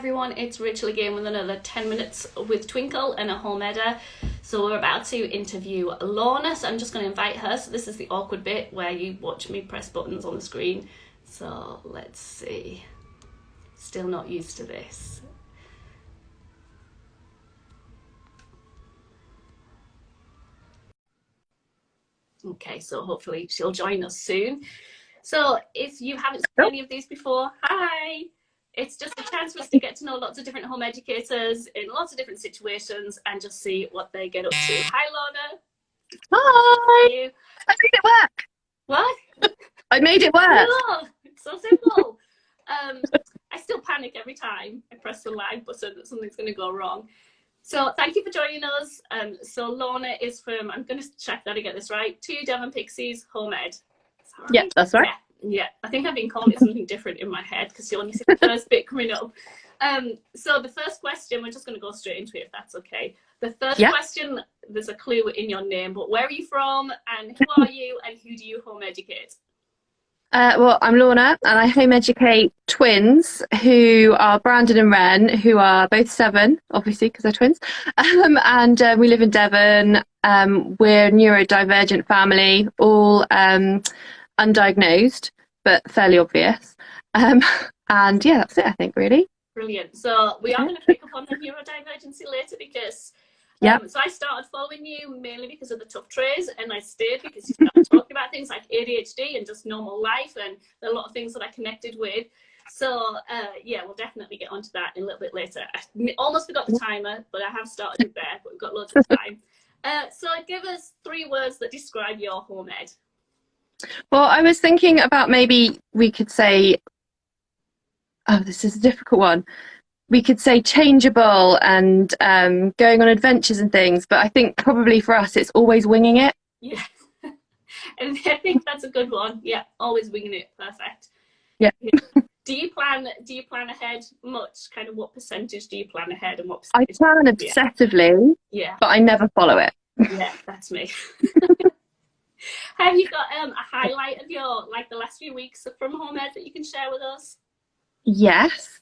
everyone, it's Rachel again with another 10 minutes with Twinkl and a home eder. So we're about to interview Lorna, so I'm just going to invite her. So this is the awkward bit where you watch me press buttons on the screen. So let's see. Still not used to this. Okay, so hopefully she'll join us soon. So if you haven't seen any of these before, hi! It's just a chance for us to get to know lots of different home educators in lots of different situations and just see what they get up to. Hi, Lorna. Hi. I made it work. What? I made it work. Oh, it's so simple. I still panic every time I press the live button that something's going to go wrong. So thank you for joining us. So Lorna is from, I'm going to check that I get this right, 2 Devon Pixies Home Ed. Right? Yeah, that's right. Yeah, I think I've been calling it something different in my head because you only see the first bit coming up. So the first question, we're just going to go straight into it if that's okay. The first question, there's a clue in your name, but where are you from and who are you and who do you home educate? Well, I'm Lorna and I home educate twins who are Brandon and Ren, who are both 7, obviously, because they're twins. And we live in Devon. We're a neurodivergent family, all undiagnosed, but fairly obvious. And yeah, that's it, I think, really. Brilliant. So we are going to pick up on the neurodivergency later because so I started following you mainly because of the tough trays, and I stayed because you started talking about things like ADHD and just normal life, and there are a lot of things that I connected with. So yeah, we'll definitely get onto that in a little bit later. I almost forgot the timer, but I have started it there, but we've got loads of time. So give us 3 words that describe your home ed. Well, I was thinking about maybe we could say, oh, this is a difficult one. We could say changeable and going on adventures and things, but I think probably for us it's always winging it. Yeah, and I think that's a good one. Yeah, always winging it. Perfect. Yeah. Do you plan ahead much? Kind of what percentage do you plan ahead and what percentage? I plan obsessively, but I never follow it. Yeah, that's me. Have you got a highlight of your, like, the last few weeks from home ed that you can share with us? Yes,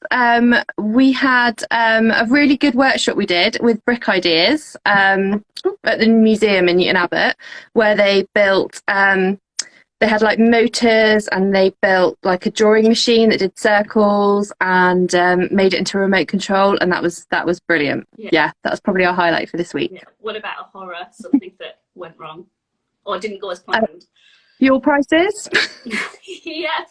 we had a really good workshop we did with brick ideas at the museum in Newton Abbot, where they built they had like motors, and they built like a drawing machine that did circles and made it into a remote control, and that was brilliant. Yeah, that was probably our highlight for this week. What about a horror, something that went wrong or didn't go as planned? Fuel prices. Yeah,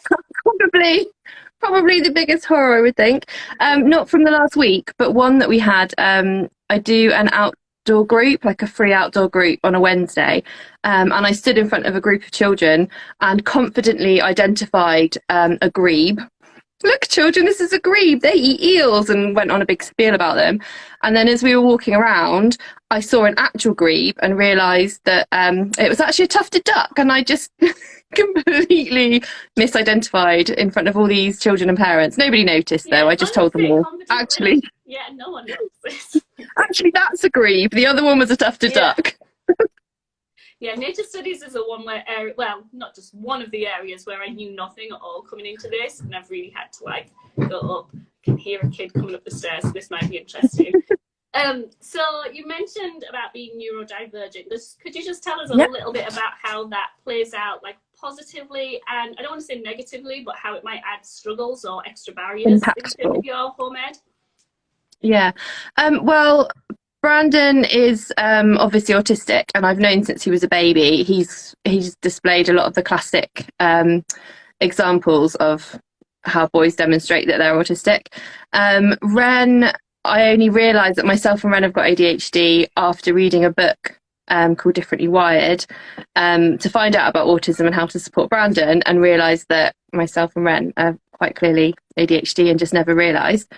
probably the biggest horror, I would think. Not from the last week, but one that we had. I do an outdoor group, like a free outdoor group on a Wednesday, and I stood in front of a group of children and confidently identified a grebe. Look, children, this is a grebe. They eat eels, and went on a big spiel about them. And then as we were walking around, I saw an actual grebe and realised that it was actually a tufted duck, and I just completely misidentified in front of all these children and parents. Nobody noticed though. I just told them all. Actually, yeah, no one noticed. Actually, that's a grebe. The other one was a tufted duck. Yeah, nature studies is a one where well, not just one of the areas where I knew nothing at all coming into this, and I've really had to like go up. I can hear a kid coming up the stairs, so this might be interesting. So you mentioned about being neurodivergent. Could you just tell us a little bit about how that plays out, like positively, and I don't want to say negatively, but how it might add struggles or extra barriers into your home ed? Yeah. Well, Brandon is obviously autistic, and I've known since he was a baby. He's displayed a lot of the classic examples of how boys demonstrate that they're autistic. Ren, I only realised that myself and Ren have got ADHD after reading a book called Differently Wired to find out about autism and how to support Brandon, and realised that myself and Ren are quite clearly ADHD and just never realised.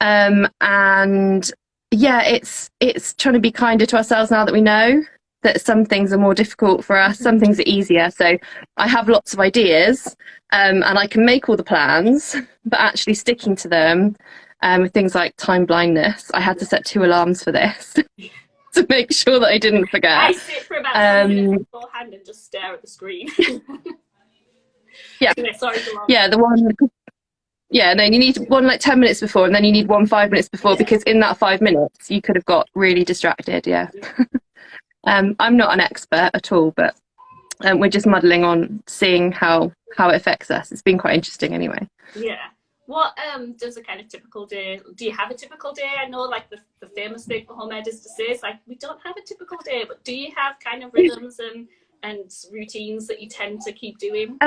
And yeah, it's trying to be kinder to ourselves now that we know that some things are more difficult for us, some things are easier. So I have lots of ideas and I can make all the plans, but actually sticking to them with things like time blindness, I had to set 2 alarms for this to make sure that I didn't forget. I sit for about 10 minutes beforehand and just stare at the screen. Yeah, Sorry, yeah, the one. Yeah, no, you need one like 10 minutes before, and then you need one 5 minutes before, because in that 5 minutes you could have got really distracted. Yeah. I'm not an expert at all, but we're just muddling on, seeing how it affects us. It's been quite interesting anyway. Yeah. What does a kind of typical day, do you have a typical day? I know like the famous thing for home ed is to say, it's like, we don't have a typical day, but do you have kind of rhythms and routines that you tend to keep doing?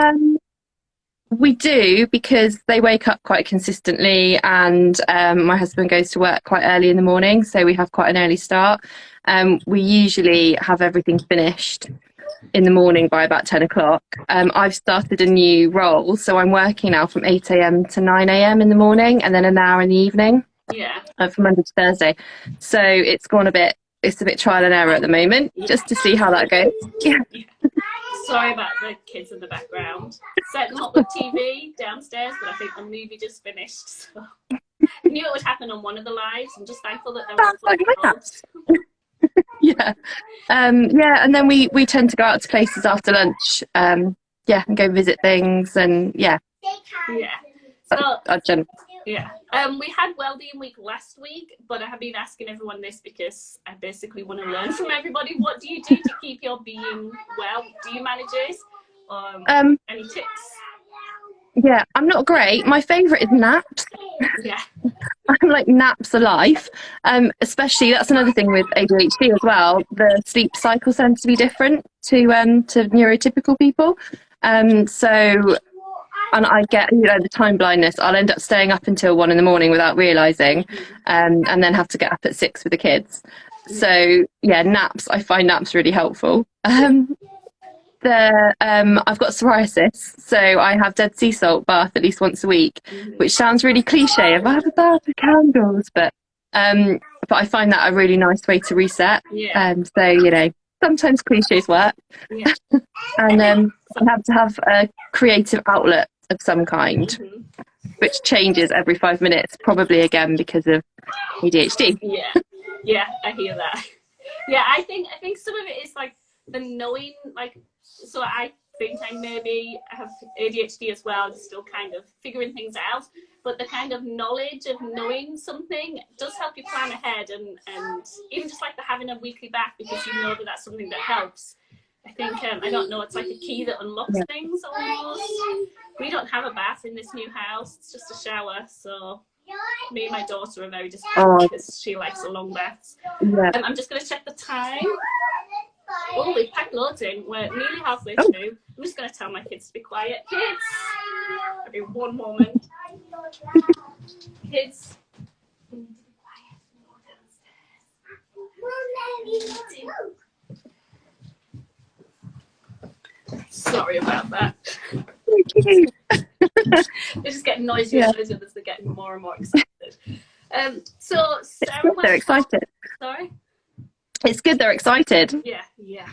We do, because they wake up quite consistently, and my husband goes to work quite early in the morning, so we have quite an early start. We usually have everything finished in the morning by about 10 o'clock. I've started a new role, so I'm working now from 8 a.m. to 9 a.m. in the morning, and then an hour in the evening. Yeah. From Monday to Thursday. So it's a bit trial and error at the moment, just to see how that goes. Yeah. Sorry about the kids in the background. Set them up with TV downstairs, but I think the movie just finished. So I knew it would happen on one of the lives. I'm just thankful that there was Yeah. And then we tend to go out to places after lunch. And go visit things, and yeah. So yeah. We had Wellbeing Week last week, but I have been asking everyone this because I basically want to learn from everybody. What do you do to keep your being well? Do you manage it? Any tips? Yeah, I'm not great. My favourite is naps. Yeah. I'm like, naps are life. Especially, that's another thing with ADHD as well. The sleep cycle tends to be different to neurotypical people. And I get, the time blindness. I'll end up staying up until 1 in the morning without realising, and then have to get up at 6 with the kids. So yeah, naps. I find naps really helpful. I've got psoriasis, so I have Dead Sea salt bath at least once a week, which sounds really cliche. If I have a bath with candles, but I find that a really nice way to reset. Yeah. So sometimes cliches work. Yeah. And I have to have a creative outlet of some kind, which changes every 5 minutes, probably again because of ADHD. Yeah, I hear that. Yeah, I think some of it is like the knowing, like, so I think I maybe have ADHD as well, just still kind of figuring things out, but the kind of knowledge of knowing something does help you plan ahead, and even just like the having a weekly bath, because you know that that's something that helps. I think, I don't know, it's like a key that unlocks things almost. We don't have a bath in this new house, it's just a shower, so me and my daughter are very disappointed because she likes the long baths. Yeah. I'm just going to check the time. Oh, we've packed loads in, we're nearly halfway through. I'm just going to tell my kids to be quiet. Kids! I'll be one moment. Kids. Sorry about that. They're just getting noisier as they're getting more and more excited. So Sarah, they're excited. Sorry? It's good they're excited. Yeah.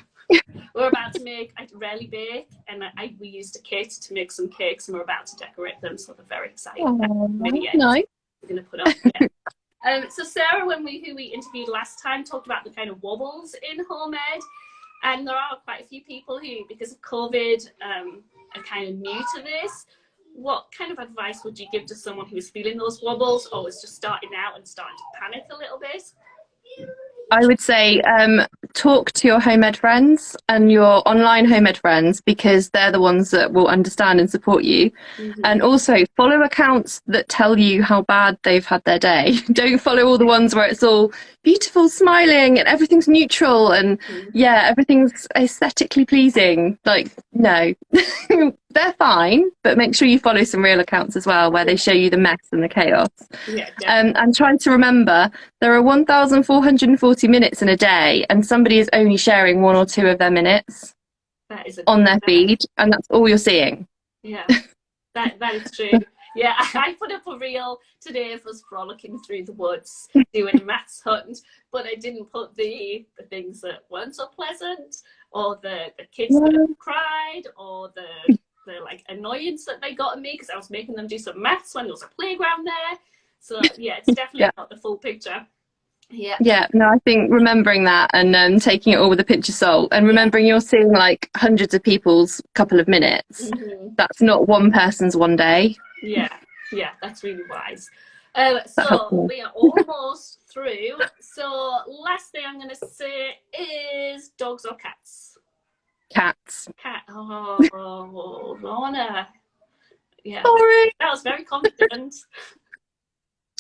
We're about to make, I rarely bake, and we used a kit to make some cakes, and we're about to decorate them, so they're very excited. Nice. We're going to put up. So Sarah, who we interviewed last time, talked about the kind of wobbles in home ed. And there are quite a few people who, because of COVID, are kind of new to this. What kind of advice would you give to someone who is feeling those wobbles, or is just starting out and starting to panic a little bit? I would say talk to your home ed friends and your online home ed friends, because they're the ones that will understand and support you. And also follow accounts that tell you how bad they've had their day. Don't follow all the ones where it's all beautiful, smiling, and everything's neutral and everything's aesthetically pleasing. Like, no. They're fine, but make sure you follow some real accounts as well, where they show you the mess and the chaos. And try to remember there are 1,440 minutes in a day, and somebody is only sharing 1 or 2 of their minutes on their feed, and that's all you're seeing. Yeah, that is true. Yeah, I put up a reel today of us frolicking through the woods doing a maths hunt, but I didn't put the things that weren't so pleasant, or the kids that cried, or the like annoyance that they got at me because I was making them do some maths when there was a playground there. So yeah, it's definitely not the full picture. No, I think remembering that, and taking it all with a pinch of salt, and remembering you're seeing like hundreds of people's couple of minutes. That's not one person's one day. Yeah, that's really wise. So we are almost through. So last thing I'm going to say is dogs or cats? Cats. Cat. Oh, Lorna. Yeah, Sorry. that was very confident.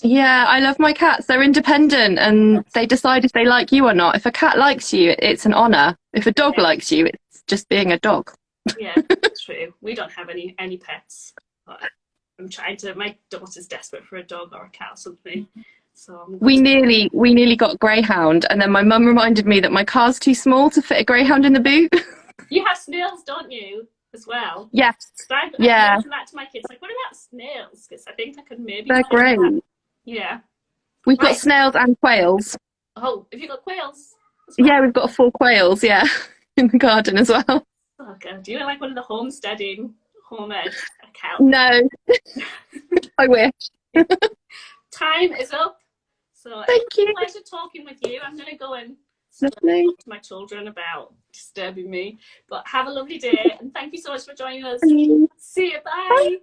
Yeah, I love my cats. They're independent and they decide if they like you or not. If a cat likes you, it's an honour. If a dog likes you, it's just being a dog. Yeah, true. We don't have any pets. But I'm trying to. My daughter's desperate for a dog or a cat or something. So we nearly got greyhound, and then my mum reminded me that my car's too small to fit a greyhound in the boot. You have snails, don't you, as well? Yes. I've Yeah. mentioned that to my kids. Like, what about snails? Because I think I could maybe. They're great. That. Yeah. We've got snails and quails. Oh, have you got quails? Well? Yeah, we've got 4 quails. Yeah, in the garden as well. Oh god, do you like one of the homesteading homemade cows? No, I wish. Time is up. So thank you. Pleasure talking with you. I'm gonna go and talk to my children about disturbing me. But have a lovely day and thank you so much for joining us. See you. Bye.